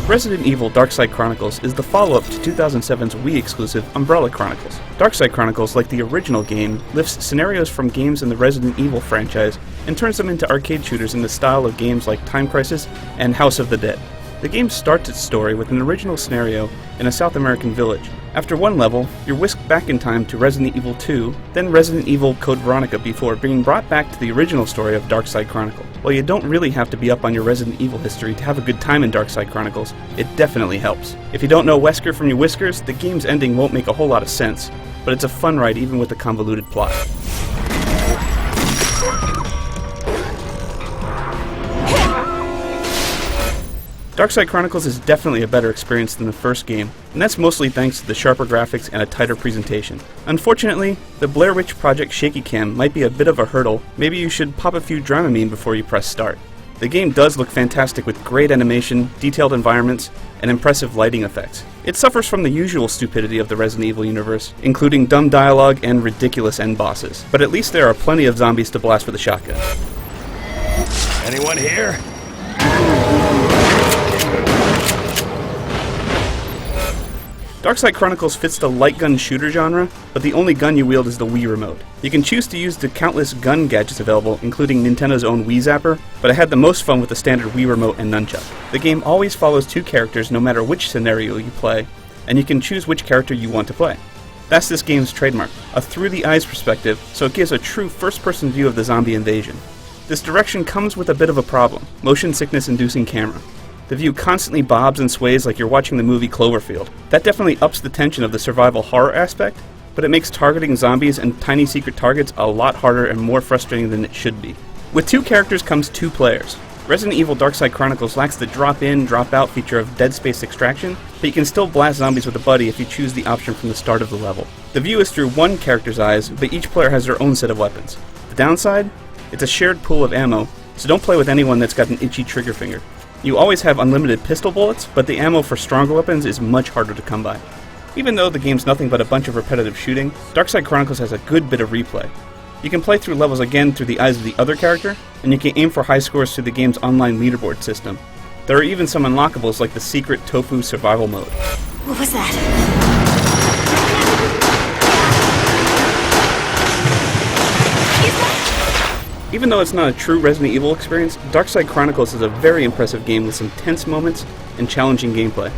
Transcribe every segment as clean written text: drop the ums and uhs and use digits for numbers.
Resident Evil Darkside Chronicles is the follow-up to 2007's Wii exclusive Umbrella Chronicles. Darkside Chronicles, like the original game, lifts scenarios from games in the Resident Evil franchise and turns them into arcade shooters in the style of games like Time Crisis and House of the Dead. The game starts its story with an original scenario in a South American village. After one level, you're whisked back in time to Resident Evil 2, then Resident Evil Code Veronica before being brought back to the original story of Darkside Chronicles. While you don't really have to be up on your Resident Evil history to have a good time in Darkside Chronicles, it definitely helps. If you don't know Wesker from your whiskers, the game's ending won't make a whole lot of sense, but it's a fun ride even with a convoluted plot. Darkside Chronicles is definitely a better experience than the first game, and that's mostly thanks to the sharper graphics and a tighter presentation. Unfortunately, the Blair Witch Project shaky cam might be a bit of a hurdle. Maybe you should pop a few Dramamine before you press start. The game does look fantastic with great animation, detailed environments, and impressive lighting effects. It suffers from the usual stupidity of the Resident Evil universe, including dumb dialogue and ridiculous end bosses, but at least there are plenty of zombies to blast with a shotgun. Anyone here? Darkside Chronicles fits the light gun shooter genre, but the only gun you wield is the Wii remote. You can choose to use the countless gun gadgets available, including Nintendo's own Wii Zapper, but I had the most fun with the standard Wii remote and nunchuck. The game always follows two characters no matter which scenario you play, and you can choose which character you want to play. That's this game's trademark, a through-the-eyes perspective, so it gives a true first-person view of the zombie invasion. This direction comes with a bit of a problem: motion sickness-inducing camera. The view constantly bobs and sways like you're watching the movie Cloverfield. That definitely ups the tension of the survival horror aspect, but it makes targeting zombies and tiny secret targets a lot harder and more frustrating than it should be. With two characters comes two players. Resident Evil Darkside Chronicles lacks the drop-in, drop-out feature of Dead Space extraction, but you can still blast zombies with a buddy if you choose the option from the start of the level. The view is through one character's eyes, but each player has their own set of weapons. The downside? It's a shared pool of ammo, so don't play with anyone that's got an itchy trigger finger. You always have unlimited pistol bullets, but the ammo for stronger weapons is much harder to come by. Even though the game's nothing but a bunch of repetitive shooting, Darkside Chronicles has a good bit of replay. You can play through levels again through the eyes of the other character, and you can aim for high scores through the game's online leaderboard system. There are even some unlockables like the secret Tofu survival mode. What was that? Even though it's not a true Resident Evil experience, Darkside Chronicles is a very impressive game with some tense moments and challenging gameplay.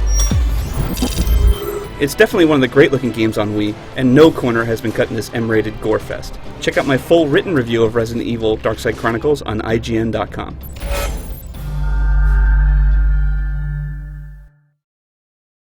It's definitely one of the great looking games on Wii, and no corner has been cut in this M-rated gore fest. Check out my full written review of Resident Evil Darkside Chronicles on IGN.com.